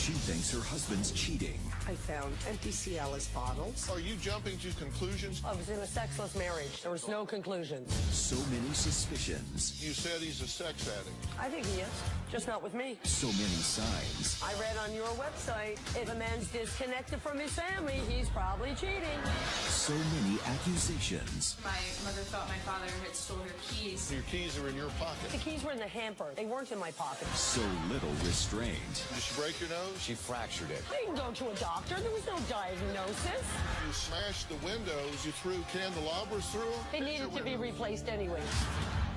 She thinks her husband's cheating. I found empty Cialis bottles. Are you jumping to conclusions? I was in a sexless marriage. There was no conclusions. So many suspicions. You said he's a sex addict. I think he is, just not with me. So many signs. I read on your website, if a man's disconnected from his family, he's probably cheating. So many accusations. My mother thought my father had stole her keys. Your keys are in your pocket. The keys were in the hamper. They weren't in my pocket. So little restraint. Did she break your nose? She fractured it. I didn't go to a doctor. There was no diagnosis. You smashed the windows. You threw candelabras through them. They needed to be replaced anyway.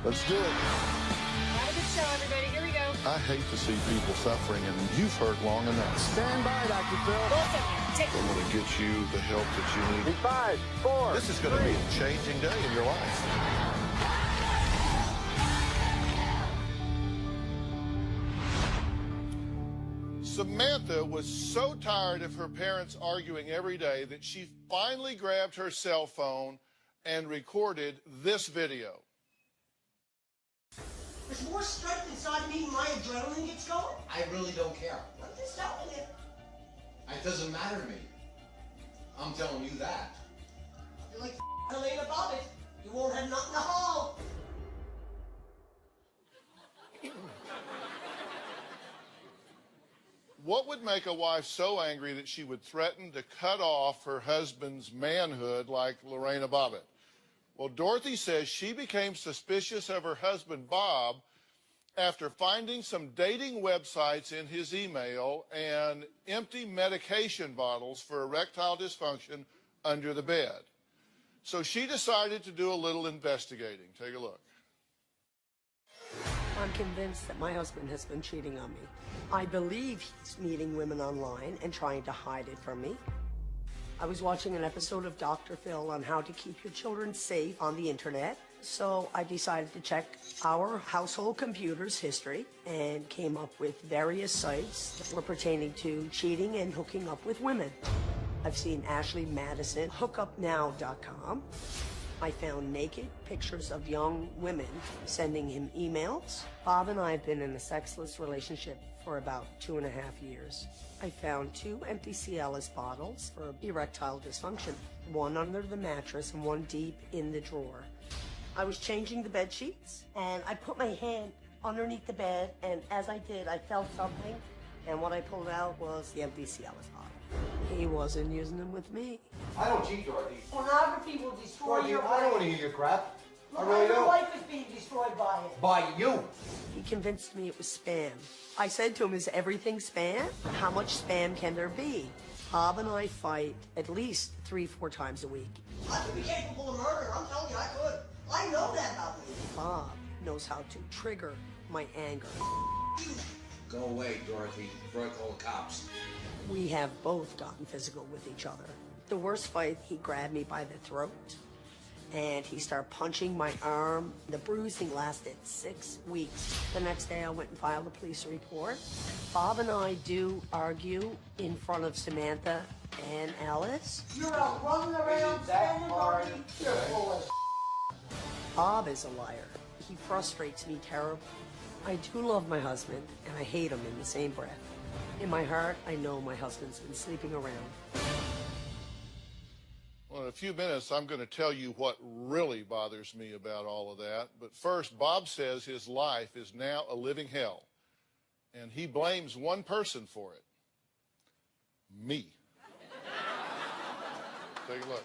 Let's do it. Have a good show, everybody. Here we go. I hate to see people suffering, and you've hurt long enough. Stand by, Dr. Phil. I'm going to get you the help that you need. In 5, 4, This is going to be a changing day in your life. Samantha was so tired of her parents arguing every day that she finally grabbed her cell phone and recorded this video. There's more strength inside me when my adrenaline gets going. I really don't care. I'm just telling you. It doesn't matter to me. I'm telling you that. You're like Helena Bobbitt. You won't have nothing to haul. What would make a wife so angry that she would threaten to cut off her husband's manhood like Lorena Bobbitt? Well, Dorothy says she became suspicious of her husband, Bob, after finding some dating websites in his email and empty medication bottles for erectile dysfunction under the bed. So she decided to do a little investigating. Take a look. I'm convinced that my husband has been cheating on me. I believe he's meeting women online and trying to hide it from me. I was watching an episode of Dr. Phil on how to keep your children safe on the internet. So I decided to check our household computer's history and came up with various sites that were pertaining to cheating and hooking up with women. I've seen Ashley Madison, hookupnow.com. I found naked pictures of young women sending him emails. Bob and I have been in a sexless relationship for about 2.5 years. I found 2 empty Cialis bottles for erectile dysfunction, one under the mattress and one deep in the drawer. I was changing the bed sheets and I put my hand underneath the bed, and as I did, I felt something, and what I pulled out was the empty Cialis bottle. He wasn't using them with me. I don't cheat, Dorothy. Pornography will destroy Dorothy, your I don't want to brain. hear your crap. I Look really how your don't. life is being destroyed by it. By you. He convinced me it was spam. I said to him, is everything spam? How much spam can there be? Bob and I fight at least 3-4 times a week. I could be capable of murder. I'm telling you, I could. I know that about me. Bob knows how to trigger my anger. You. Go away, Dorothy, before I call the cops. We have both gotten physical with each other. The worst fight, he grabbed me by the throat and he started punching my arm. The bruising lasted 6 weeks. The next day I went and filed a police report. Bob and I do argue in front of Samantha and Alice. You're out running around, standing party. You're full of Bob is a liar. He frustrates me terribly. I do love my husband and I hate him in the same breath. In my heart, I know my husband's been sleeping around. Well, in a few minutes, I'm going to tell you what really bothers me about all of that. But first, Bob says his life is now a living hell, and he blames one person for it. Me. Take a look.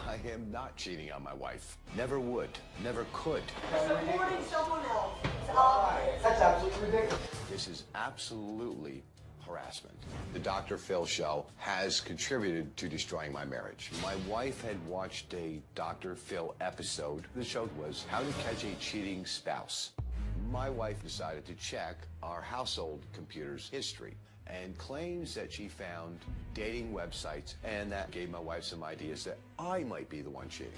I am not cheating on my wife. Never would. Never could. supporting someone else. It's obvious. That's absolutely ridiculous. This is absolutely harassment. The Dr. Phil show has contributed to destroying my marriage. My wife had watched a Dr. Phil episode. The show was How to Catch a Cheating Spouse. My wife decided to check our household computer's history and claims that she found dating websites, and that gave my wife some ideas that I might be the one cheating.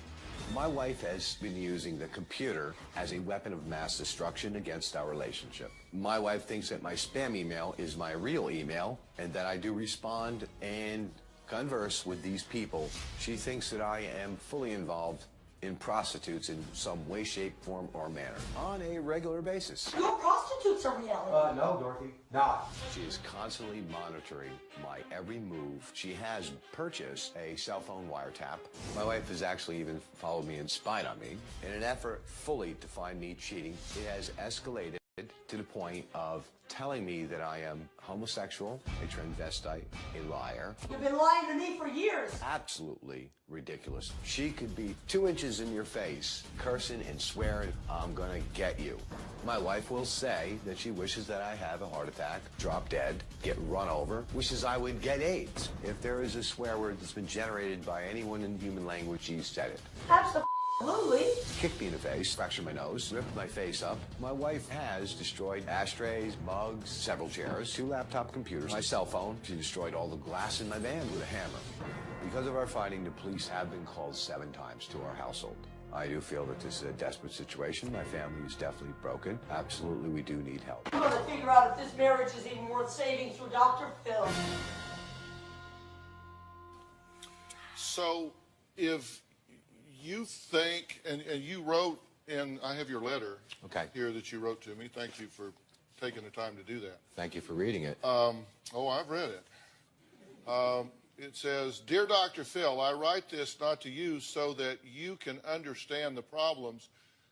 My wife has been using the computer as a weapon of mass destruction against our relationship. My wife thinks that my spam email is my real email and that I do respond and converse with these people. She thinks that I am fully involved in prostitutes in some way, shape, form, or manner on a regular basis. Your prostitutes are reality. No, Dorothy. Not. She is constantly monitoring my every move. She has purchased a cell phone wiretap. My wife has actually even followed me and spied on me. In an effort fully to find me cheating, it has escalated to the point of telling me that I am homosexual, a transvestite, a liar. You've been lying to me for years. Absolutely ridiculous. She could be 2 inches in your face, cursing and swearing, I'm gonna get you. My wife will say that she wishes that I have a heart attack, drop dead, get run over, wishes I would get AIDS. If there is a swear word that's been generated by anyone in human language, she said it. Absolutely. Kicked me in the face, fractured my nose, ripped my face up. My wife has destroyed ashtrays, mugs, several chairs, 2 laptop computers, my cell phone. She destroyed all the glass in my van with a hammer. Because of our fighting, the police have been called 7 times to our household. I do feel that this is a desperate situation. My family is definitely broken. Absolutely, we do need help. I'm gonna figure out if this marriage is even worth saving through Dr. Phil. So, if you think, and you wrote, and I have your letter here that you wrote to me. Thank you for taking the time to do that. Thank you for reading it. Oh, I've read it. It says, Dear Dr. Phil, I write this not to you so that you can understand the problems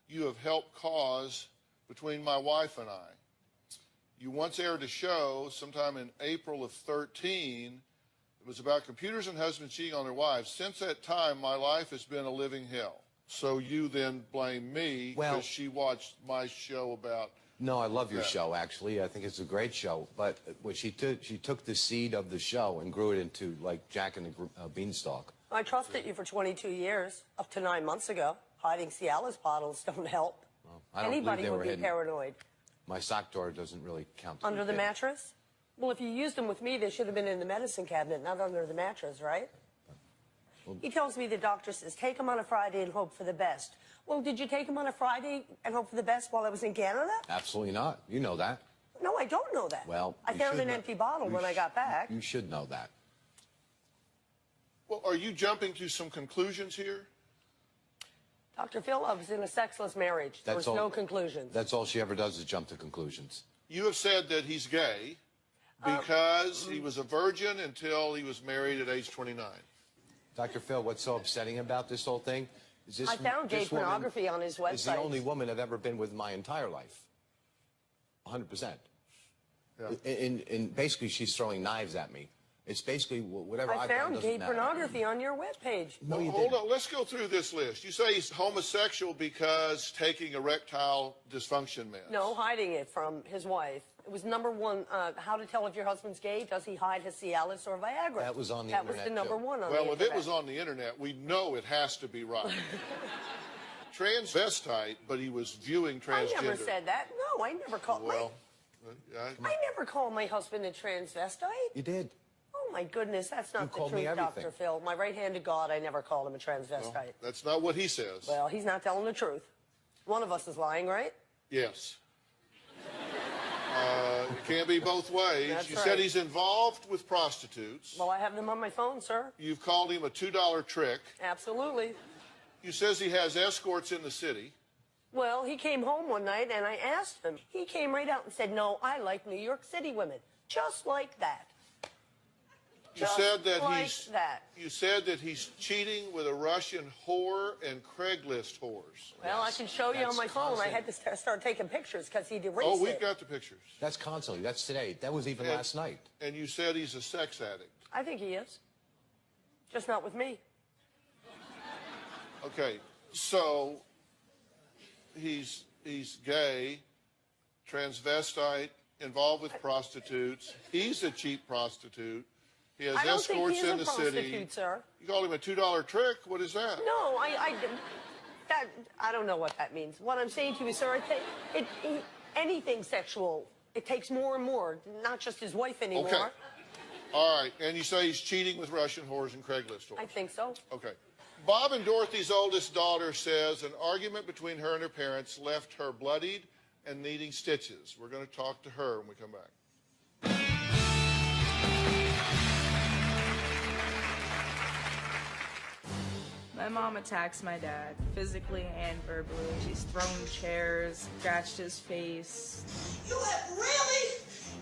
you have helped cause between my wife and I. You once aired a show sometime in April of 13. It was about computers and husbands cheating on their wives. Since that time, my life has been a living hell. So you then blame me because she watched my show about... No, I love your show, actually. I think it's a great show. But what she took the seed of the show and grew it into, like, Jack and the Beanstalk. I trusted you for 22 years, up to 9 months ago. Hiding Cialis bottles don't help. Well, I don't Anybody believe they would were be hidden. Paranoid. My sock drawer doesn't really count. Under the mattress? Well, if you used them with me, they should have been in the medicine cabinet, not under the mattress, right? Well, he tells me the doctor says, take them on a Friday and hope for the best. Well, did you take them on a Friday and hope for the best while I was in Canada? Absolutely not. You know that. No, I don't know that. Well, I found an empty bottle when I got back. You should know that. Well, are you jumping to some conclusions here? Dr. Phil, I was in a sexless marriage. There was no conclusions. That's all she ever does is jump to conclusions. You have said that he's gay because he was a virgin until he was married at age 29. Dr. Phil, what's so upsetting about this whole thing is this... I found gay pornography on his website. It's the only woman I've ever been with my entire life. 100%. Yeah. And basically, she's throwing knives at me. It's basically whatever I've done doesn't matter. I found gay pornography on your webpage. No, you hold on. Let's go through this list. You say he's homosexual because taking erectile dysfunction meds. No, hiding it from his wife. It was #1, how to tell if your husband's gay. Does he hide his Cialis or Viagra? That was on the internet. internet, That was the #1 on the internet. Well, if it was on the internet, we know it has to be right. Transvestite, but he was viewing transgender. I never said that. No, I never called I never called my husband a transvestite. You did. Oh, my goodness, that's not the truth, Dr. Phil. My right hand to God, I never called him a transvestite. Well, that's not what he says. Well, he's not telling the truth. One of us is lying, right? Yes. It can't be both ways. That's you right. said he's involved with prostitutes. Well, I have them on my phone, sir. You've called him a $2 trick. Absolutely. You says he has escorts in the city. Well, he came home one night, and I asked him. He came right out and said, no, I like New York City women. Just like that. You said that You said that he's cheating with a Russian whore and Craigslist whores. Well, I can show you on my phone. Constant. I had to start taking pictures because he'd erased Oh, we've it. got the pictures. That's constantly. That's today. That was even last night. And you said he's a sex addict. I think he is. Just not with me. Okay, so he's gay, transvestite, involved with prostitutes. He's a cheap prostitute. He has escorts in the city. Sir. You call him a $2 trick? What is that? No, I don't know what that means. What I'm saying to you, sir, anything sexual, it takes more and more, not just his wife anymore. Okay. All right, and you say he's cheating with Russian whores and Craigslist whores. I think so. Okay. Bob and Dorothy's oldest daughter says an argument between her and her parents left her bloodied and needing stitches. We're going to talk to her when we come back. My mom attacks my dad, physically and verbally. She's thrown chairs, scratched his face. You have really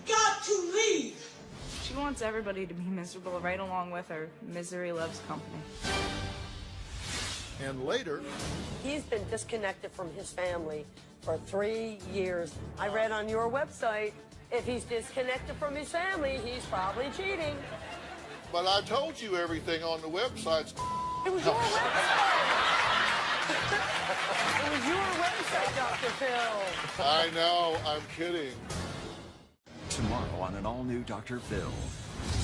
got to leave. She wants everybody to be miserable right along with her. Misery loves company. And later, He's been disconnected from his family for 3 years. I read on your website, if he's disconnected from his family, he's probably cheating. but I told you everything on the websites. It was your website. It was your website, Dr. Phil. I know, I'm kidding. Tomorrow on an all-new Dr. Phil.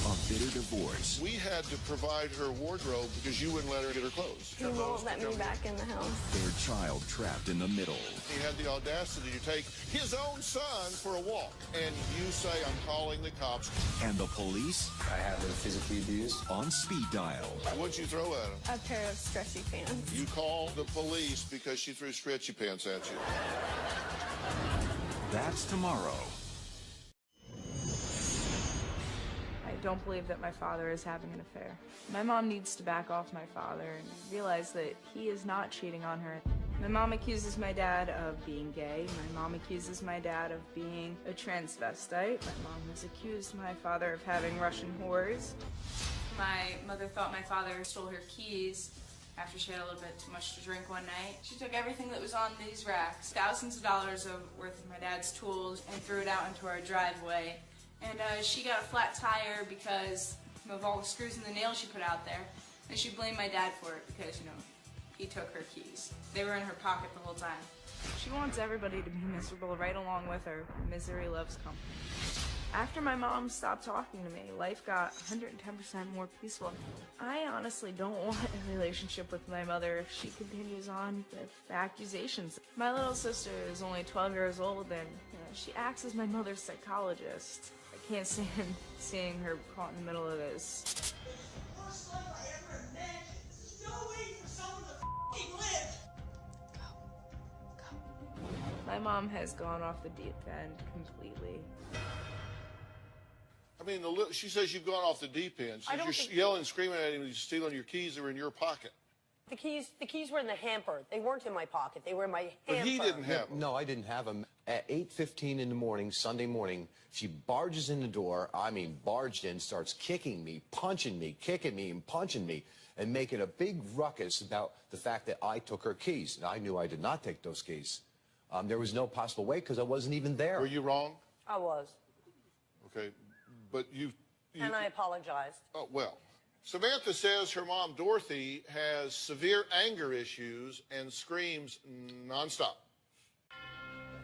A bitter divorce. We had to provide her wardrobe because you wouldn't let her get her clothes. He won't let me back in the house. Their child trapped in the middle. He had the audacity to take his own son for a walk. And you say, I'm calling the cops. And the police I have been physically abused. on speed dial. What'd you throw at him? A pair of stretchy pants. You called the police because she threw stretchy pants at you. That's tomorrow. I don't believe that my father is having an affair. My mom needs to back off my father and realize that he is not cheating on her. My mom accuses my dad of being gay. My mom accuses my dad of being a transvestite. My mom has accused my father of having Russian whores. My mother thought my father stole her keys after she had a little bit too much to drink one night. She took everything that was on these racks, thousands of dollars worth of my dad's tools, and threw it out into our driveway. And she got a flat tire because of all the screws and the nails she put out there. And she blamed my dad for it because, you know, he took her keys. They were in her pocket the whole time. She wants everybody to be miserable right along with her. Misery loves company. After my mom stopped talking to me, life got 110% more peaceful. I honestly don't want a relationship with my mother if she continues on with accusations. My little sister is only 12 years old and she acts as my mother's psychologist. I can't stand seeing her caught in the middle of this. Worst life I ever imagined. There's no way for someone to f***ing live. My mom has gone off the deep end completely. I mean, she says you've gone off the deep end. I She don't you're think- yelling and screaming at him and he's stealing your keys that were in your pocket. The keys were in the hamper. They weren't in my pocket. They were in my hamper. But he didn't have them. No, I didn't have them. At 8:15 in the morning, Sunday morning, she barges in the door. I mean, barged in, starts kicking me, punching me, kicking me, and punching me, and making a big ruckus about the fact that I took her keys. And I knew I did not take those keys. There was no possible way because I wasn't even there. Were you wrong? I was. Okay. But you And I apologized. oh, well. Samantha says her mom, Dorothy, has severe anger issues and screams nonstop.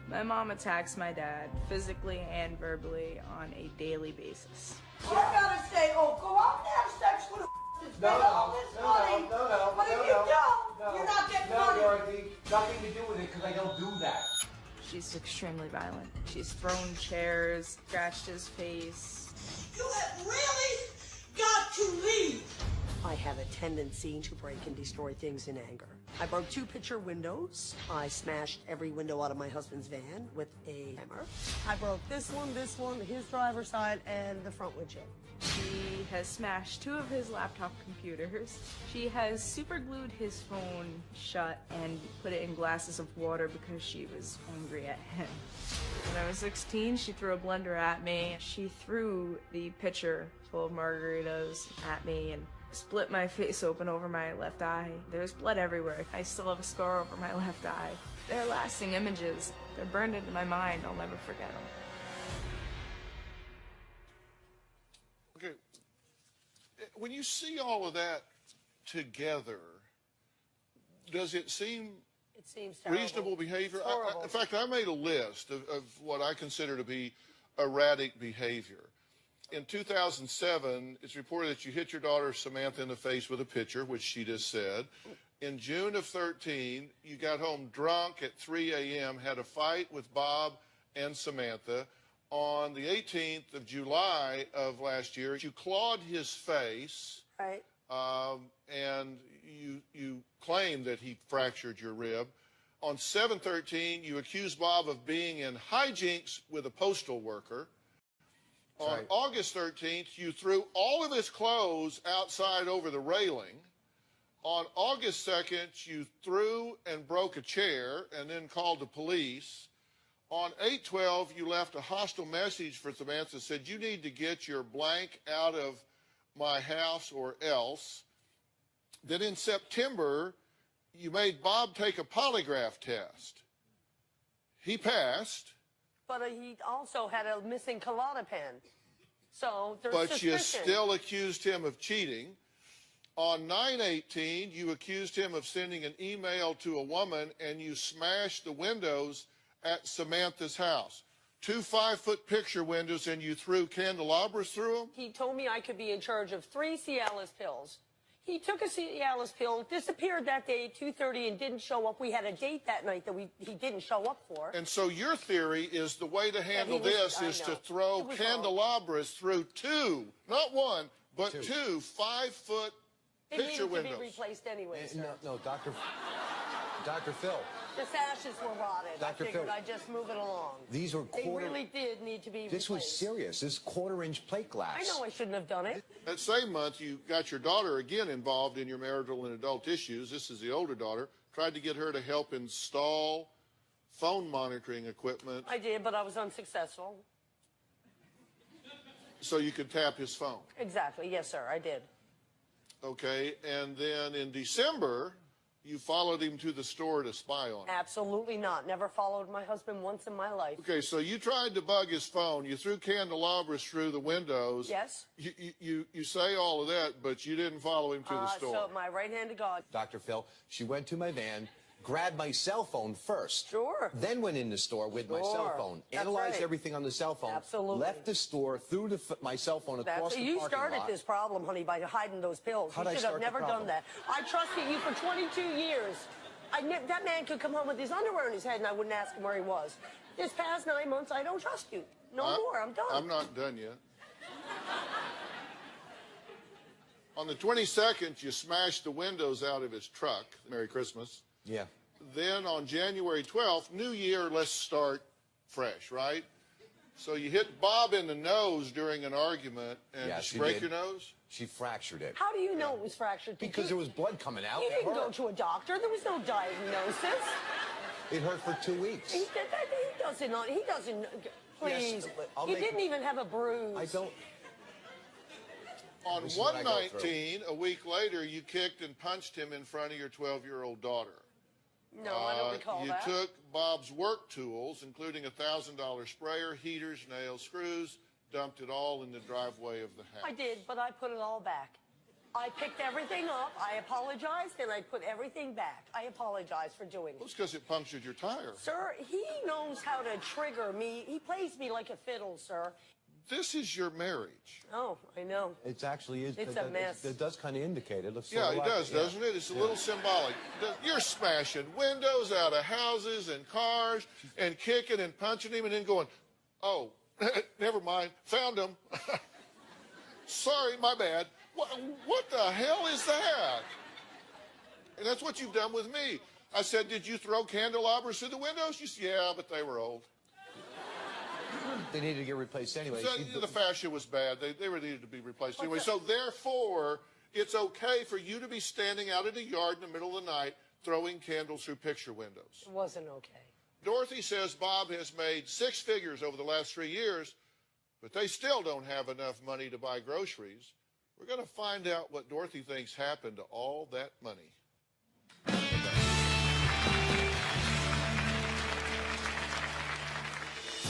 My mom attacks my dad physically and verbally on a daily basis. You're gonna say, oh, go out and have sex with a spend all this money. But if you don't, you're not getting money. No, Dorothy, nothing to do with it because I don't do that. She's extremely violent. She's thrown chairs, scratched his face. You have really got to leave. I have a tendency to break and destroy things in anger. I broke 2 picture windows. I smashed every window out of my husband's van with a hammer. I broke this one, his driver's side, and the front windshield. She has smashed 2 of his laptop computers. She has superglued his phone shut and put it in glasses of water because she was angry at him. When I was 16, she threw a blender at me. She threw the pitcher full of margaritas at me and split my face open over my left eye. There's blood everywhere. I still have a scar over my left eye. They're lasting images. They're burned into my mind. I'll never forget them. Okay. When you see all of that together, does it seem It seems terrible. reasonable behavior? It's horrible. In fact, I made a list of what I consider to be erratic behavior. In 2007, it's reported that you hit your daughter Samantha in the face with a pitcher, which she just said. In June of 13, you got home drunk at 3 a.m., had a fight with Bob and Samantha. On the 18th of July of last year, you clawed his face, Right. and you claimed that he fractured your rib. On 7/13, you accused Bob of being in hijinks with a postal worker. On Right. August 13th, you threw all of his clothes outside over the railing. On August 2nd, you threw and broke a chair and then called the police. On 8/12, you left a hostile message for Samantha, said, you need to get your blank out of my house or else. Then in September, you made Bob take a polygraph test. He passed. But he also had a missing colada pen. So there's But suspicion. you still accused him of cheating. On 9/18, you accused him of sending an email to a woman, and you smashed the windows at Samantha's house. 2 5-foot picture windows, and you threw candelabras through them? He told me I could be in charge of 3 Cialis pills. He took a Cialis pill, disappeared that day at 2:30 and didn't show up. We had a date that night that he didn't show up for. And so your theory is the way to handle he was- this I is to know. throw It was candelabras through 2, not 1, but 2 5-foot It picture needed to windows. be replaced anyway, sir. No, Dr. Phil. The sashes were rotted. Dr. I figured Phil, I'd just move it along. These were They quarter... really did need to be This was replaced. serious. This quarter-inch plate glass. I know I shouldn't have done it. That same month, you got your daughter again involved in your marital and adult issues. This is the older daughter. Tried to get her to help install phone monitoring equipment I did, but I was unsuccessful. so you could tap his phone. Exactly. Yes, sir, I did. Okay, and then in December, you followed him to the store to spy on him. Absolutely not. Never followed my husband once in my life. Okay, so you tried to bug his phone. You threw candelabras through the windows. Yes. You say all of that, but you didn't follow him to the store. So my right hand to God. Dr. Phil, she went to my van, grabbed my cell phone first. Sure. Then went in the store with my cell Sure. phone, That's analyzed right. everything on the cell phone, Absolutely. left the store, threw my cell phone across the You parking started lot. this problem, honey, by hiding those pills. How'd You I should have start the never done problem? that. I trusted you for 22 years. That man could come home with his underwear in his head and I wouldn't ask him where he was. This past 9 months, I don't trust you. No more. I'm done. I'm not done yet. On the 22nd, you smashed the windows out of his truck. Merry Christmas. Yeah. Then on January 12th, New Year, let's start fresh, right? So you hit Bob in the nose during an argument, and Yeah, did she she break did. your nose? She fractured it. How do you know it was fractured? Because there was blood coming out. You It didn't go hurt. to a doctor. There was no diagnosis. It hurt for 2 weeks. He doesn't. Please. but I'll He make- didn't even have a bruise. I don't... On This is what I go through. 1/19, a week later, you kicked and punched him in front of your 12-year-old daughter. No, I don't recall You that. took Bob's work tools, including a $1,000 sprayer, heaters, nails, screws, dumped it all in the driveway of the house. I did, but I put it all back. I picked everything up. I apologized, and I put everything back. I apologize for doing Well, it. it's because it punctured your tire. Sir, he knows how to trigger me. He plays me like a fiddle, sir. This is your marriage. Oh, I know. It actually is. It's a mess. It does kind of indicate it. Looks Yeah, sort of it like does, doesn't it? It's a little symbolic. You're smashing windows out of houses and cars and kicking and punching him and then going, oh, never mind, found him. Sorry, my bad. What the hell is that? And that's what you've done with me. I said, did you throw candelabras through the windows? You said, yeah, but they were old. They needed to get replaced anyway. So, the fascia was bad. They were needed to be replaced anyway. So therefore, it's okay for you to be standing out in the yard in the middle of the night throwing candles through picture windows. It wasn't okay. Dorothy says Bob has made 6 figures over the last 3 years, but they still don't have enough money to buy groceries. We're going to find out what Dorothy thinks happened to all that money.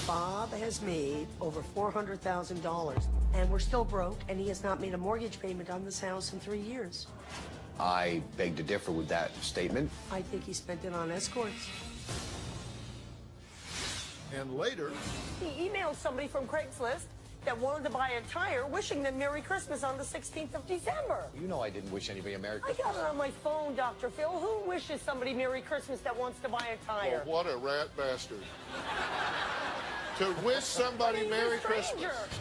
Bob has made over $400,000, and we're still broke, and he has not made a mortgage payment on this house in 3 years. I beg to differ with that statement. I think he spent it on escorts. And later, He emailed somebody from Craigslist that wanted to buy a tire, wishing them Merry Christmas on the 16th of December. You know I didn't wish anybody a Merry I Christmas. got it on my phone, Dr. Phil. Who wishes somebody Merry Christmas that wants to buy a tire? well, what a rat bastard. To wish somebody He's a Merry stranger. Christmas.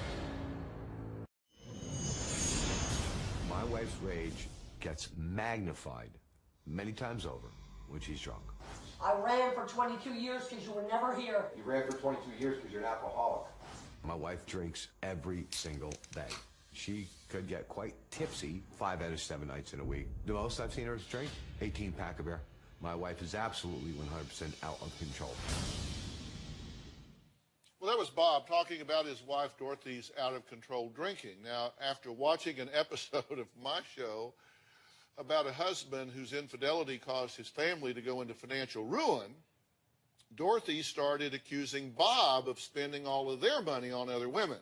My wife's rage gets magnified many times over when she's drunk. I ran for 22 years because you were never here. You ran for 22 years because you're an alcoholic. My wife drinks every single day. She could get quite tipsy 5 out of 7 nights in a week. The most I've seen her drink, 18-pack of beer. My wife is absolutely 100% out of control. Well, that was Bob talking about his wife Dorothy's out-of-control drinking. Now, after watching an episode of my show about a husband whose infidelity caused his family to go into financial ruin, Dorothy started accusing Bob of spending all of their money on other women.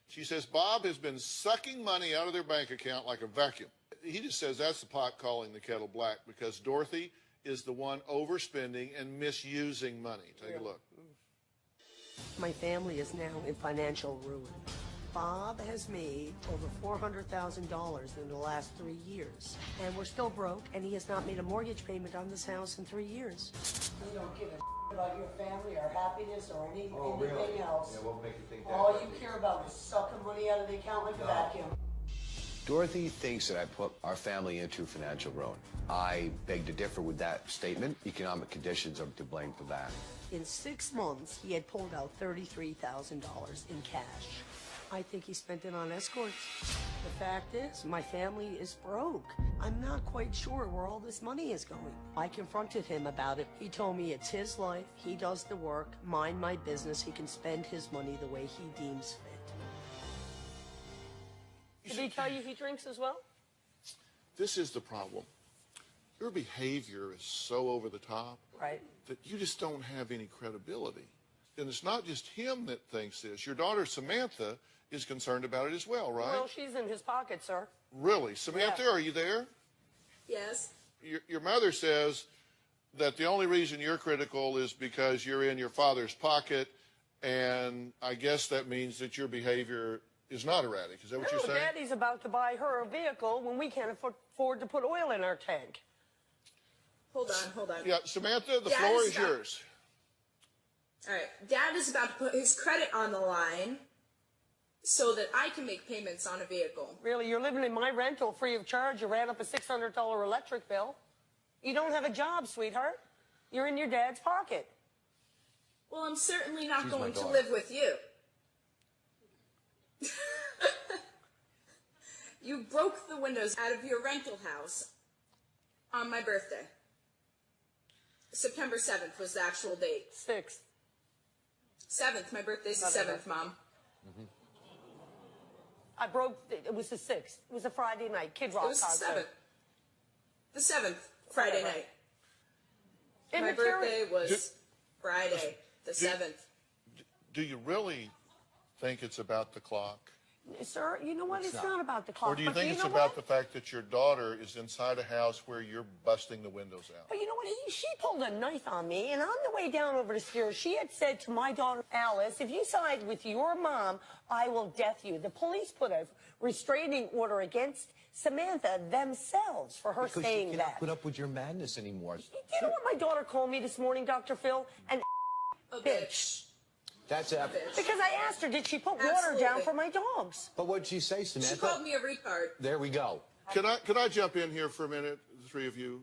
She says Bob has been sucking money out of their bank account like a vacuum. He just says that's the pot calling the kettle black because Dorothy is the one overspending and misusing money. Take a look. My family is now in financial ruin. Bob has made over $400,000 in the last 3 years, and we're still broke, and he has not made a mortgage payment on this house in 3 years. You don't give a about your family or happiness or anything else. Yeah, what make you think that? All you care about is sucking money out of the account like a vacuum. Dorothy thinks that I put our family into financial ruin. I beg to differ with that statement. Economic conditions are to blame for that. In 6 months, he had pulled out $33,000 in cash. I think he spent it on escorts. The fact is, my family is broke. I'm not quite sure where all this money is going. I confronted him about it. He told me it's his life, he does the work, mind my business, he can spend his money the way he deems fit. Did he tell you he drinks as well? This is the problem. Your behavior is so over the top Right. that you just don't have any credibility. And it's not just him that thinks this. Your daughter, Samantha, is concerned about it as well, right? Well, she's in his pocket, sir. Really? Samantha, are you there? Yes. Your mother says that the only reason you're critical is because you're in your father's pocket, and I guess that means that your behavior is not erratic. Is that what you're saying? Daddy's about to buy her a vehicle when we can't afford to put oil in our tank. Hold on. Yeah, Samantha, the Dad floor is is not- yours. All right. Dad is about to put his credit on the line so that I can make payments on a vehicle. Really, you're living in my rental free of charge. You ran up a $600 electric bill. You don't have a job, sweetheart. You're in your dad's pocket. Well, I'm certainly not She's my going to daughter. live with you. You broke the windows out of your rental house on my birthday. September 7th was the actual date. 6th. 7th. My birthday's the 7th, Mom. I broke, it was the 6th. It was a Friday night, Kid Rock It was the concert. 7th. The 7th, Friday Whatever. night. My Immaterial- birthday was Friday, the 7th. Do you really think it's about the clock? Sir, you know what? It's not about the clock. Or do you but think it's know about what? the fact that your daughter is inside a house where you're busting the windows out? But you know what? She pulled a knife on me, and on the way down over to Spears, she had said to my daughter, Alice, if you side with your mom, I will death you. The police put a restraining order against Samantha themselves for her Because saying you cannot that. put up with your madness anymore. Do you know what my daughter called me this morning, Dr. Phil? An A bitch. That's it. Because I asked her, did she put water Absolutely. down for my dogs? But what'd she say, She Samantha? called me a retard. There we go. Could I jump in here for a minute, the three of you?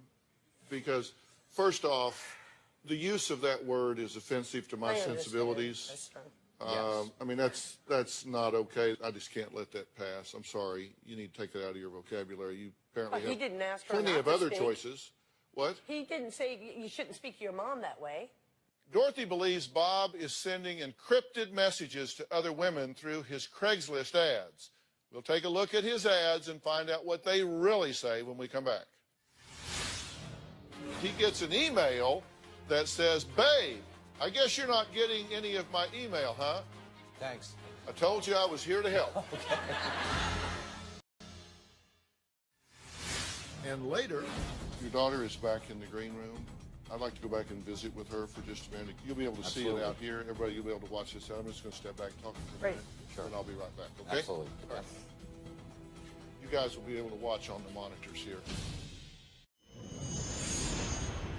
Because first off, the use of that word is offensive to my I understand. sensibilities. That's true. I mean, that's not okay. I just can't let that pass. I'm sorry. You need to take that out of your vocabulary. You apparently But he have didn't ask her plenty not of to other speak. choices. What? He didn't say you shouldn't speak to your mom that way. Dorothy believes Bob is sending encrypted messages to other women through his Craigslist ads. We'll take a look at his ads and find out what they really say when we come back. He gets an email that says, "Babe, I guess you're not getting any of my email, huh? Thanks. I told you I was here to help." And later, your daughter is back in the green room. I'd like to go back and visit with her for just a minute. You'll be able to see it out here. Everybody, you'll be able to watch this out. I'm just going to step back and talk to you for a minute. Sure. And I'll be right back, okay? Absolutely. All right. You guys will be able to watch on the monitors here.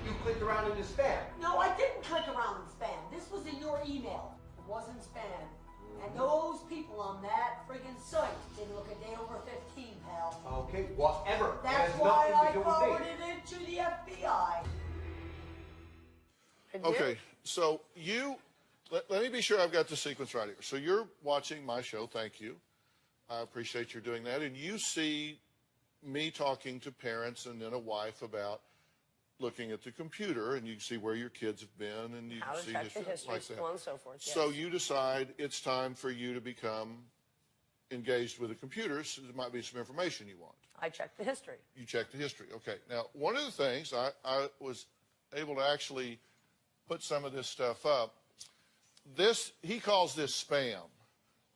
You clicked around in the spam. No, I didn't click around in spam. This was in your email. It wasn't spam. And those people on that friggin' site didn't look a day over 15, pal. Okay, whatever. That That's has why nothing I to do with me. forwarded it to the FBI. Okay, so let me be sure I've got the sequence right here. So you're watching my show, thank you. I appreciate you doing that. And you see me talking to parents and then a wife about looking at the computer, and you can see where your kids have been, and you How can to see check the history, like that. so on and so forth. Yes. So you decide it's time for you to become engaged with the computer. So there might be some information you want. I checked the history. You check the history. Okay. Now, one of the things I was able to actually put some of this stuff up. This, he calls this spam.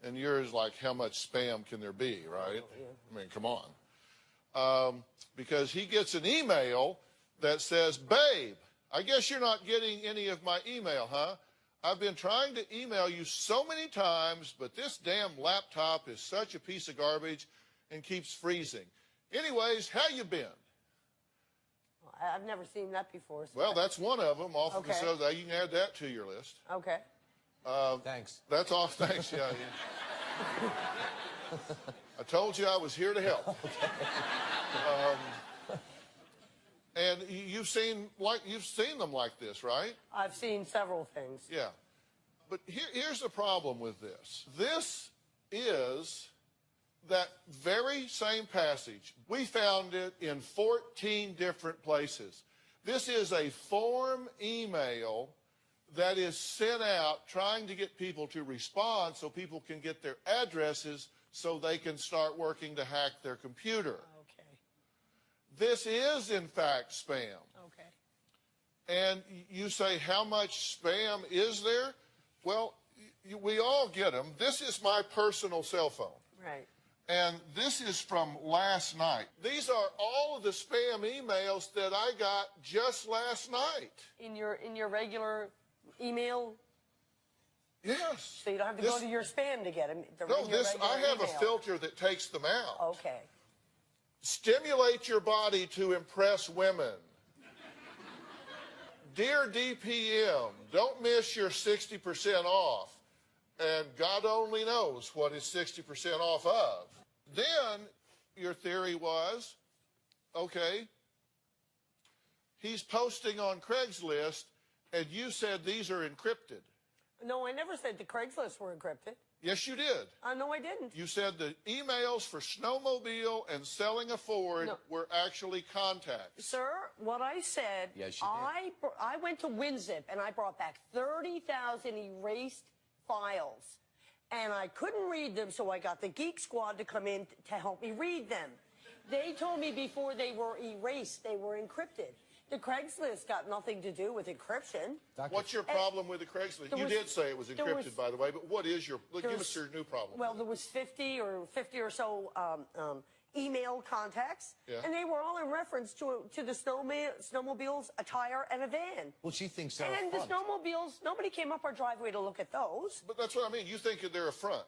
And yours, like, how much spam can there be, right? Oh, yeah. I mean, come on. Because he gets an email that says, babe, I guess you're not getting any of my email, huh? I've been trying to email you so many times, but this damn laptop is such a piece of garbage and keeps freezing. Anyways, how you been? I've never seen that before. So Well, that's one of them. Off of Okay. the you can add that to your list. Okay. Thanks. That's all. Thanks, yeah. I told you I was here to help. And you've seen them like this, right? I've seen several things. Yeah. But here's the problem with this. This is that very same passage. We found it in 14 different places. This is a form email that is sent out trying to get people to respond so people can get their addresses so they can start working to hack their computer. Okay. This is, in fact, spam. Okay. And you say, how much spam is there? Well, we all get them. This is my personal cell phone. Right. And this is from last night. These are all of the spam emails that I got just last night. In your regular email? Yes. So you don't have to go to your spam to get them. No, I have a filter that takes them out. Okay. Stimulate your body to impress women. Dear DPM, don't miss your 60% off. And God only knows what is 60% off of. Then your theory was, okay, he's posting on Craigslist, and you said these are encrypted. No, I never said the Craigslist were encrypted. Yes, you did. No, I didn't. You said the emails for Snowmobile and selling a Ford were actually contacts. Sir, what I said, Yes, you did. I went to WinZip and I brought back 30,000 erased files. And I couldn't read them, so I got the Geek Squad to come in to help me read them. They told me before they were erased, they were encrypted. The Craigslist got nothing to do with encryption. What's your problem with the Craigslist? You did say it was encrypted, by the way, but what is your, give us your new problem. Well, there was 50 or so email contacts, and they were all in reference to the snowmobiles, a tire, and a van. Well, she thinks they're And a front. the snowmobiles, nobody came up our driveway to look at those. But that's what I mean. You think they're a front.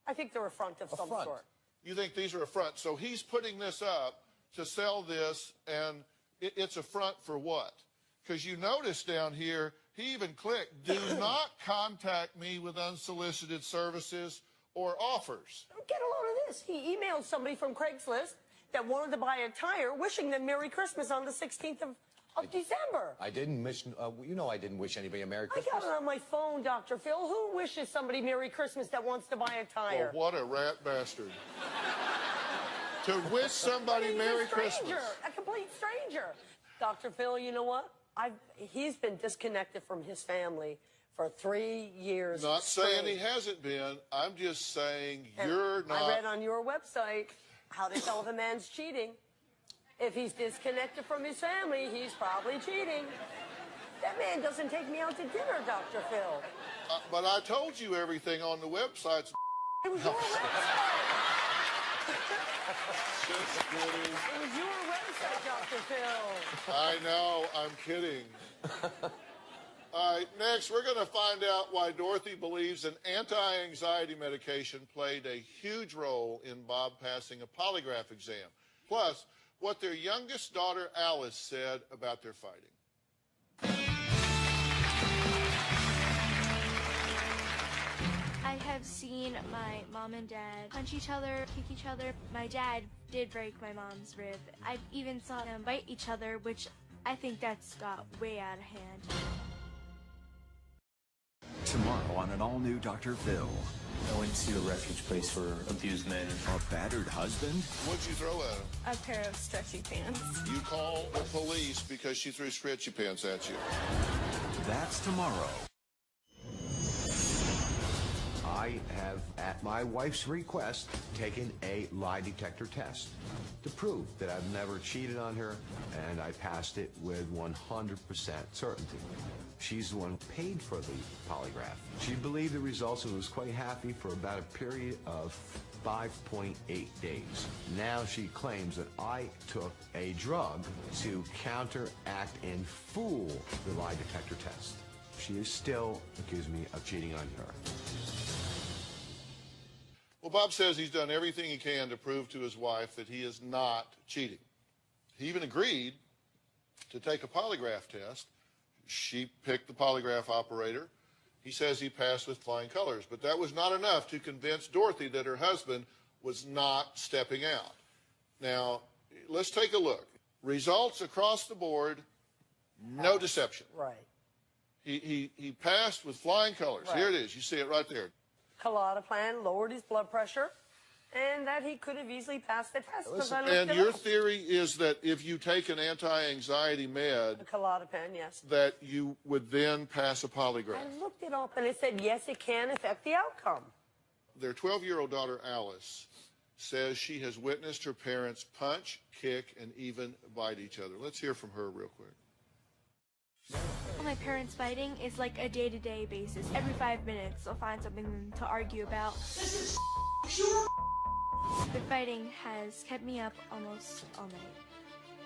I think they're a front of some sort. You think these are a front. So he's putting this up to sell this, and it's a front for what? Because you notice down here, he even clicked, do not contact me with unsolicited services or offers. Get a load of this. He emailed somebody from Craigslist that wanted to buy a tire, wishing them Merry Christmas on the 16th of December. I didn't wish, I didn't wish anybody a Merry I Christmas. got it on my phone, Dr. Phil. Who wishes somebody Merry Christmas that wants to buy a tire? Well, what a rat bastard. To wish somebody Merry Christmas. A complete stranger. Dr. Phil, you know what? He's been disconnected from his family for 3 years. Not saying he hasn't been. I'm just saying you're not. I read on your website how to tell if a man's cheating. If he's disconnected from his family, he's probably cheating. That man doesn't take me out to dinner, Dr. Phil. But I told you everything on the websites. It was your website. Just kidding. It was your website, Dr. Phil. I know, I'm kidding. All right, next we're going to find out why Dorothy believes an anti-anxiety medication played a huge role in Bob passing a polygraph exam. Plus, what their youngest daughter Alice said about their fighting. I have seen my mom and dad punch each other, kick each other. My dad did break my mom's rib. I even saw them bite each other, which I think that's got way out of hand. Tomorrow on an all-new Dr. Phil. I went to a refuge place for abused men. A battered husband? What'd you throw at him? A pair of stretchy pants. You call the police because she threw stretchy pants at you. That's tomorrow. I have, at my wife's request, taken a lie detector test to prove that I've never cheated on her, and I passed it with 100% certainty. She's the one who paid for the polygraph. She believed the results and was quite happy for about a period of 5.8 days. Now she claims that I took a drug to counteract and fool the lie detector test. She is still accusing me of cheating on her. Well, Bob says he's done everything he can to prove to his wife that he is not cheating. He even agreed to take a polygraph test. She picked the polygraph operator. He says he passed with flying colors, but that was not enough to convince Dorothy that her husband was not stepping out. Now, let's take a look. Results across the board, no deception. Right. He passed with flying colors. Right. Here it is. You see it right there. Klonopin lowered his blood pressure, and that he could have easily passed the test. Listen, and your theory is that if you take an anti-anxiety med, Klonopin, yes, that you would then pass a polygraph. I looked it up, and it said yes, it can affect the outcome. Their 12-year-old daughter, Alice, says she has witnessed her parents punch, kick, and even bite each other. Let's hear from her real quick. My parents fighting is like a day-to-day basis. Every 5 minutes, I'll find something to argue about. This is pure. The fighting has kept me up almost all night.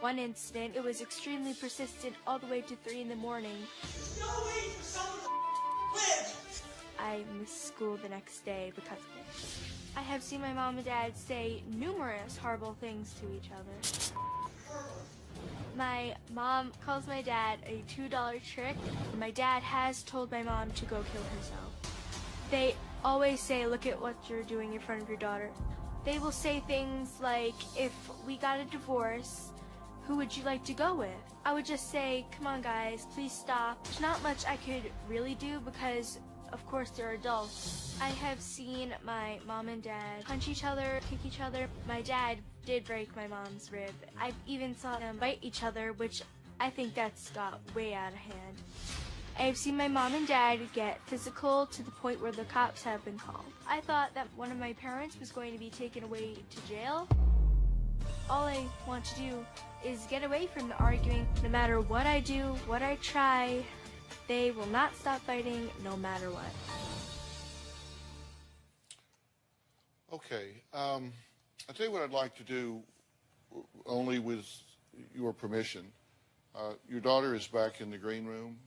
One incident, it was extremely persistent all the way to 3 in the morning. There's no way for someone to live. I missed school the next day because of it. I have seen my mom and dad say numerous horrible things to each other. My mom calls my dad a $2 trick. My dad has told my mom to go kill herself. They always say, look at what you're doing in front of your daughter. They will say things like, if we got a divorce, who would you like to go with? I would just say, come on guys, please stop. There's not much I could really do because, of course, they're adults. I have seen my mom and dad punch each other, kick each other. My dad did break my mom's rib. I even saw them bite each other, which I think that's got way out of hand. I've seen my mom and dad get physical to the point where the cops have been called. I thought that one of my parents was going to be taken away to jail. All I want to do is get away from the arguing. No matter what I do, what I try, they will not stop fighting no matter what. Okay. I'll tell you what I'd like to do, only with your permission. Your daughter is back in the green room.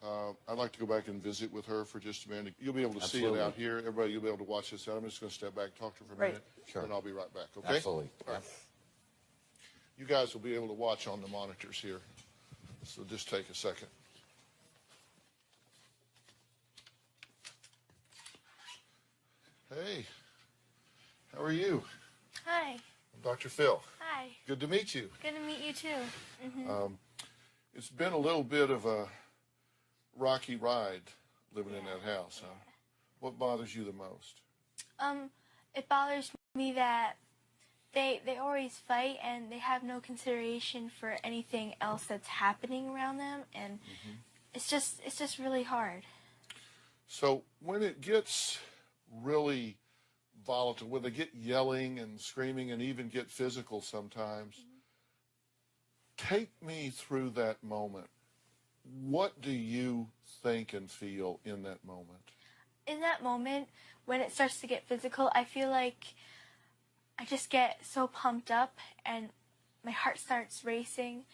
I'd like to go back and visit with her for just a minute. You'll be able to see it out here. Everybody, you'll be able to watch this out. I'm just going to step back, talk to her for a minute, Sure. and I'll be right back, okay? Absolutely. All right. You guys will be able to watch on the monitors here, so just take a second. Hey, how are you? Hi. I'm Dr. Phil. Hi. Good to meet you. Good to meet you too. It's been a little bit of a rocky ride living in that house, huh? What bothers you the most? It bothers me that they always fight and they have no consideration for anything else that's happening around them, and it's just really hard. So when it gets really volatile, when they get yelling and screaming and even get physical sometimes, take me through that moment. What do you think and feel in that moment? In that moment, when it starts to get physical, I feel like I just get so pumped up and my heart starts racing,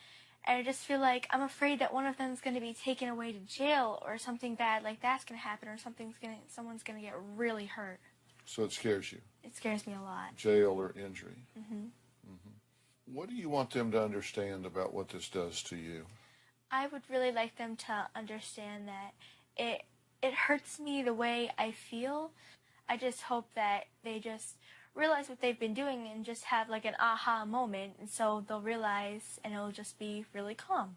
and I just feel like I'm afraid that one of them is going to be taken away to jail, or something bad like that's going to happen, or someone's going to get really hurt. So it scares you? It scares me a lot. Jail or injury? What do you want them to understand about what this does to you? I would really like them to understand that it hurts me the way I feel. I just hope that they just realize what they've been doing and just have like an aha moment, and so they'll realize and it'll just be really calm.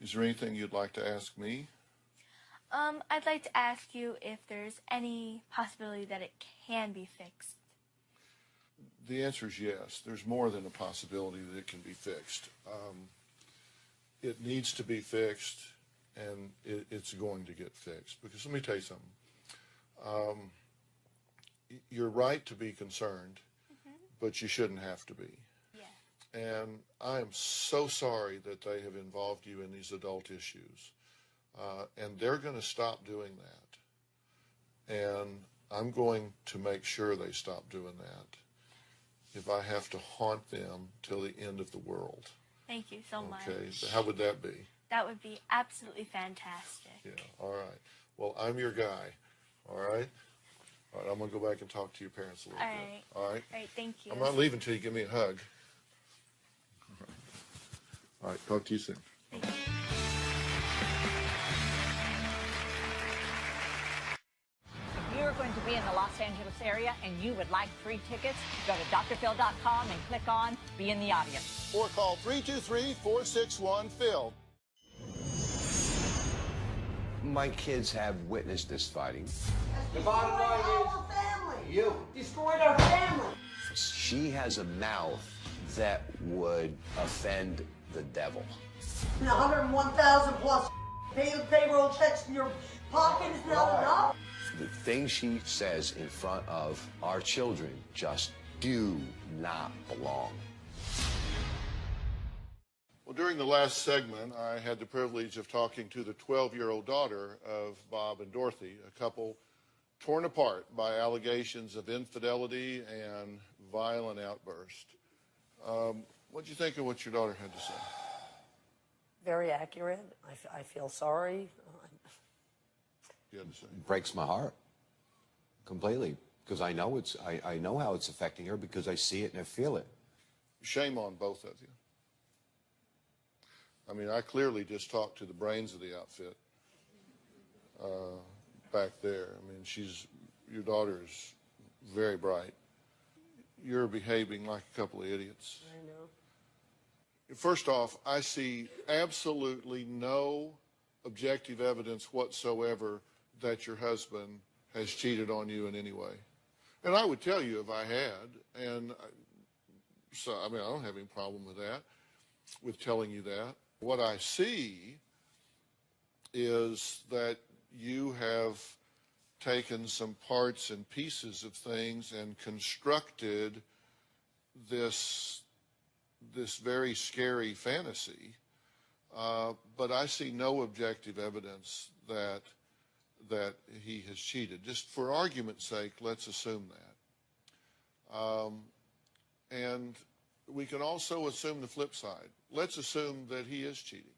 Is there anything you'd like to ask me? I'd like to ask you if there's any possibility that it can be fixed. The answer is yes. There's more than a possibility that it can be fixed. It needs to be fixed, and it's going to get fixed. Because let me tell you something. You're right to be concerned, but you shouldn't have to be. Yeah. And I am so sorry that they have involved you in these adult issues. And they're going to stop doing that. And I'm going to make sure they stop doing that if I have to haunt them till the end of the world. Thank you so much. Okay, so how would that be? That would be absolutely fantastic. Yeah, all right. Well, I'm your guy, all right? All right, I'm going to go back and talk to your parents a little bit. All right? All right, thank you. I'm not leaving until you give me a hug. All right, talk to you soon. Thank you. If you're going to be in the Los Angeles area and you would like free tickets, go to drphil.com and click on Be in the Audience. Or call 323-461-PHIL. My kids have witnessed this fighting. The bottom line is our family. You destroyed our family. She has a mouth that would offend the devil. 101,000 plus payroll checks in your pocket is not enough. The things she says in front of our children just do not belong. Well, during the last segment, I had the privilege of talking to the 12-year-old daughter of Bob and Dorothy, a couple torn apart by allegations of infidelity and violent outburst. What did you think of what your daughter had to say? Very accurate. I feel sorry. You had to say. It breaks my heart completely because I know I know how it's affecting her because I see it and I feel it. Shame on both of you. I mean, I clearly just talked to the brains of the outfit back there. I mean, your daughter's very bright. You're behaving like a couple of idiots. I know. First off, I see absolutely no objective evidence whatsoever that your husband has cheated on you in any way. And I would tell you if I had, and so, I mean, I don't have any problem with that, with telling you that. What I see is that you have taken some parts and pieces of things and constructed this very scary fantasy, but I see no objective evidence that he has cheated. Just for argument's sake, let's assume that. And we can also assume the flip side. Let's assume that he is cheating.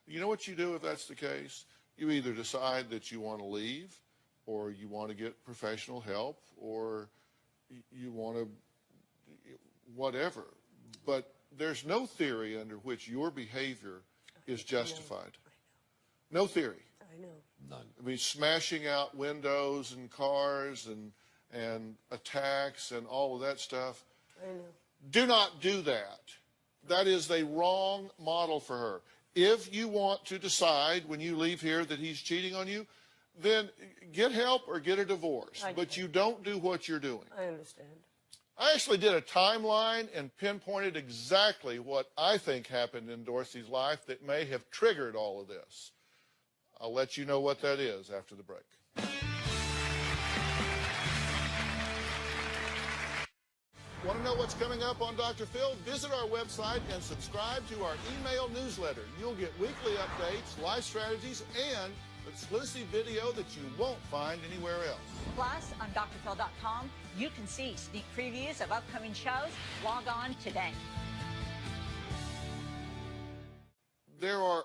You know what you do if that's the case? You either decide that you want to leave, or you want to get professional help, or you want to whatever. But there's no theory under which your behavior is justified. No theory. I know. None. I mean, smashing out windows and cars and attacks and all of that stuff. I know. Do not do that. That is the wrong model for her. If you want to decide when you leave here that he's cheating on you, then get help or get a divorce. But you don't do what you're doing. I understand. I actually did a timeline and pinpointed exactly what I think happened in Dorothy's life that may have triggered all of this. I'll let you know what that is after the break. Want to know what's coming up on Dr. Phil? Visit our website and subscribe to our email newsletter. You'll get weekly updates, life strategies, and exclusive video that you won't find anywhere else. Plus, on drphil.com, you can see sneak previews of upcoming shows. Log on today. There are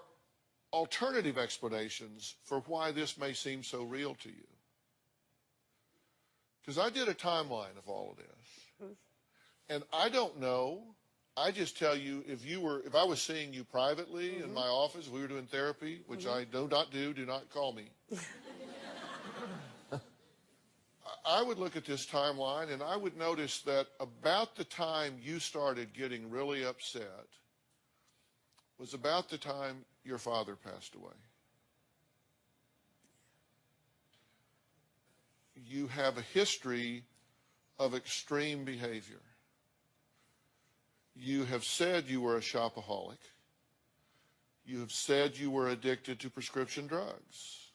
alternative explanations for why this may seem so real to you. Because I did a timeline of all of this. And I don't know. I just tell you, if I was seeing you privately in my office, we were doing therapy, which I do not do not call me. I would look at this timeline and I would notice that about the time you started getting really upset was about the time your father passed away. you have a history of extreme behavior. You have said you were a shopaholic. You have said you were addicted to prescription drugs.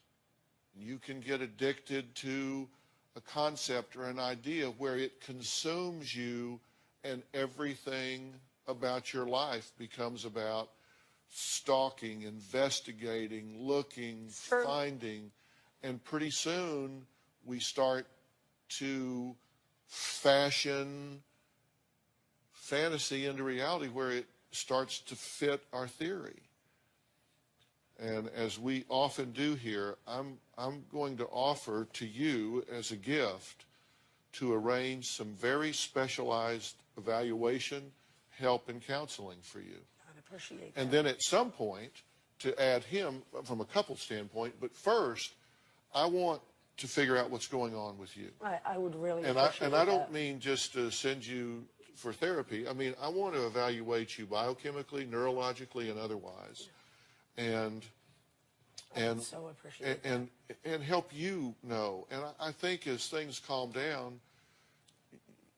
You can get addicted to a concept or an idea where it consumes you and everything about your life becomes about stalking, investigating, looking, finding, and pretty soon we start to fashion fantasy into reality where it starts to fit our theory. And as we often do here, I'm going to offer to you as a gift to arrange some very specialized evaluation, help, and counseling for you. I'd appreciate that. And then at some point, to add him from a couple standpoint, but first, I want to figure out what's going on with you. I would really And appreciate I don't that. mean just to send you for therapy. I mean, I want to evaluate you biochemically, neurologically, and otherwise. And so appreciate and help you know. And I think as things calm down,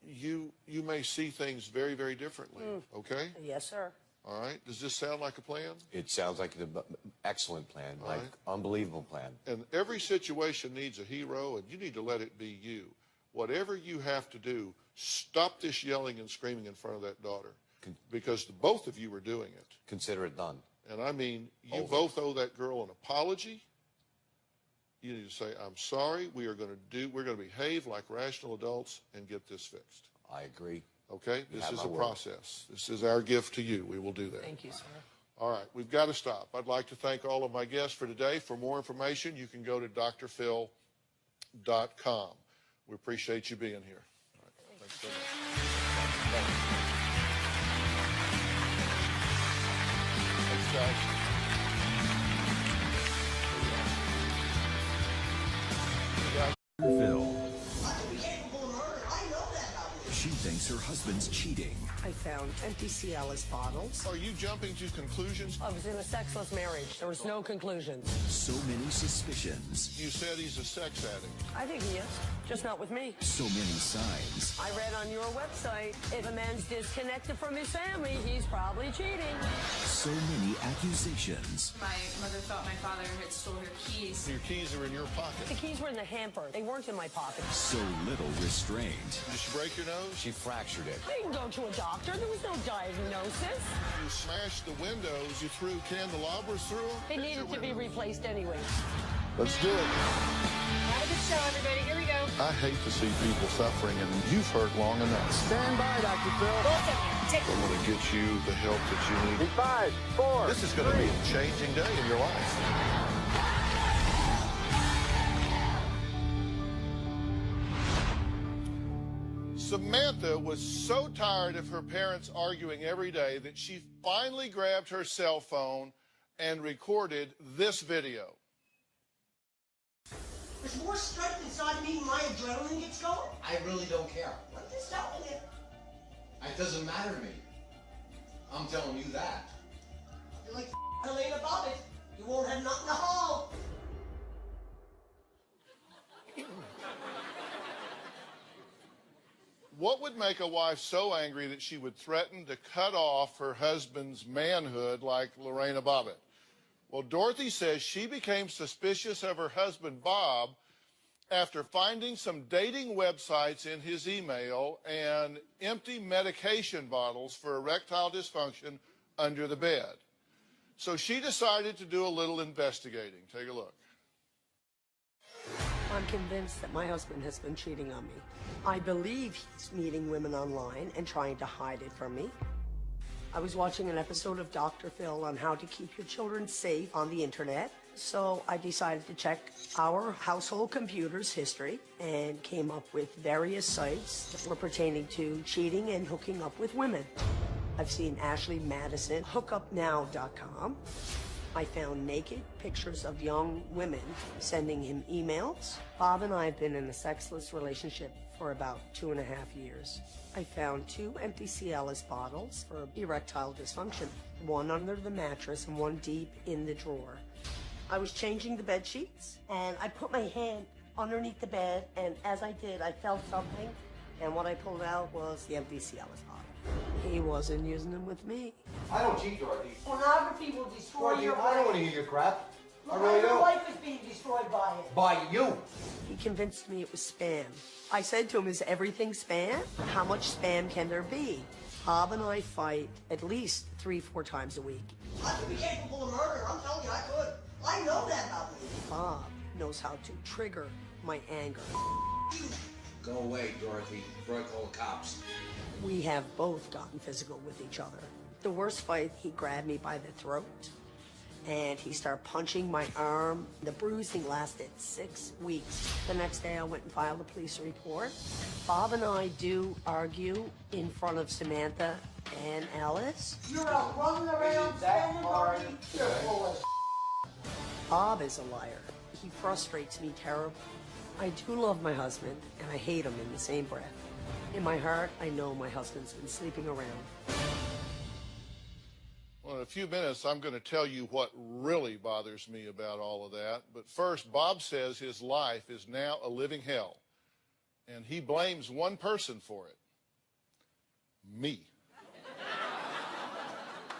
you may see things very, very differently. Okay? Yes, sir. All right. Does this sound like a plan? It sounds like an excellent plan, like unbelievable plan. And every situation needs a hero, and you need to let it be you. Whatever you have to do, stop this yelling and screaming in front of that daughter, because both of you are doing it. Consider it done. And I mean, you both owe that girl an apology. You need to say, I'm sorry, we're going to behave like rational adults and get this fixed. I agree. Okay? This is a process. This is our gift to you. We will do that. Thank you, sir. All right, we've got to stop. I'd like to thank all of my guests for today. For more information, you can go to drphil.com. We appreciate you being here. All right, thanks so much. Thanks, guys. Phil. She thinks her husband's cheating. I found empty Cialis bottles. Are you jumping to conclusions? I was in a sexless marriage. There was no conclusions. So many suspicions. You said he's a sex addict. I think he is, just not with me. So many signs. I read on your website, if a man's disconnected from his family, he's probably cheating. So many accusations. My mother thought my father had stole her keys. Your keys are in your pocket. The keys were in the hamper. They weren't in my pocket. So little restraint. Did she break your nose? She fractured it. I didn't go to a doctor. There was no diagnosis. You smashed the windows. You threw candelabras through them. They needed to be replaced anyway. Let's do it. Have a good show, everybody. Here we go. I hate to see people suffering, and you've hurt long enough. Stand by, Dr. Phil. I'm going to get you the help that you need. In 5, 4, This is going to be a changing day in your life. Samantha was so tired of her parents arguing every day that she finally grabbed her cell phone and recorded this video. There's more strength inside me when my adrenaline gets going. I really don't care. I'm just telling you. It doesn't matter to me. I'm telling you that. You're like Helena Bobbitt. You won't have nothing to haul. What would make a wife so angry that she would threaten to cut off her husband's manhood like Lorena Bobbitt? Well, Dorothy says she became suspicious of her husband, Bob, after finding some dating websites in his email and empty medication bottles for erectile dysfunction under the bed. So she decided to do a little investigating. Take a look. I'm convinced that my husband has been cheating on me. I believe he's meeting women online and trying to hide it from me. I was watching an episode of Dr. Phil on how to keep your children safe on the internet. So I decided to check our household computer's history and came up with various sites that were pertaining to cheating and hooking up with women. I've seen Ashley Madison, hookupnow.com. I found naked pictures of young women sending him emails. Bob and I have been in a sexless relationship for about 2.5 years. I found 2 empty Cialis bottles for erectile dysfunction, one under the mattress and one deep in the drawer. I was changing the bed sheets and I put my hand underneath the bed, and as I did, I felt something, and what I pulled out was the empty Cialis bottle. He wasn't using them with me. I don't cheat, Dorothy. Pornography will destroy Dorothy, your I don't want to brain. hear your crap. I Look, really your don't. life is being destroyed by it. By you. He convinced me it was spam. I said to him, is everything spam? How much spam can there be? Bob and I fight at least 3-4 times a week. I could be capable of murder. I'm telling you, I could. I know that about me. Bob knows how to trigger my anger. Go away, Dorothy, before I call the cops. We have both gotten physical with each other. The worst fight, he grabbed me by the throat, and he started punching my arm. The bruising lasted 6 weeks. The next day, I went and filed a police report. Bob and I do argue in front of Samantha and Alice. You're out running around spending money. You're full of Bob is a liar. He frustrates me terribly. I do love my husband, and I hate him in the same breath. In my heart, I know my husband's been sleeping around. Well, in a few minutes, I'm going to tell you what really bothers me about all of that. But first, Bob says his life is now a living hell, and he blames one person for it. Me.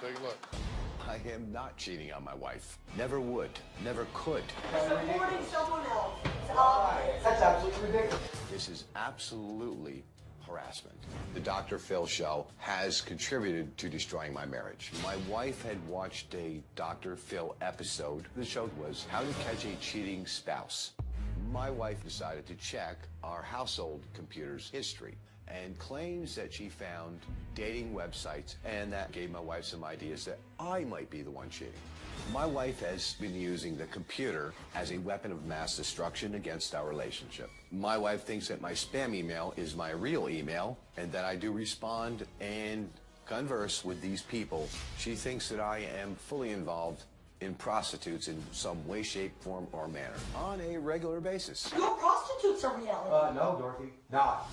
Take a look. I am not cheating on my wife. Never would. Never could. supporting someone else. It's obvious. That's absolutely ridiculous. This is absolutely harassment. The Dr. Phil show has contributed to destroying my marriage. My wife had watched a Dr. Phil episode. The show was How to Catch a Cheating Spouse. My wife decided to check our household computer's history and claims that she found dating websites, and that gave my wife some ideas that I might be the one cheating. My wife has been using the computer as a weapon of mass destruction against our relationship. My wife thinks that my spam email is my real email and that I do respond and converse with these people. She thinks that I am fully involved in prostitutes in some way, shape, form, or manner on a regular basis. Your prostitutes are reality. No, Dorothy, not.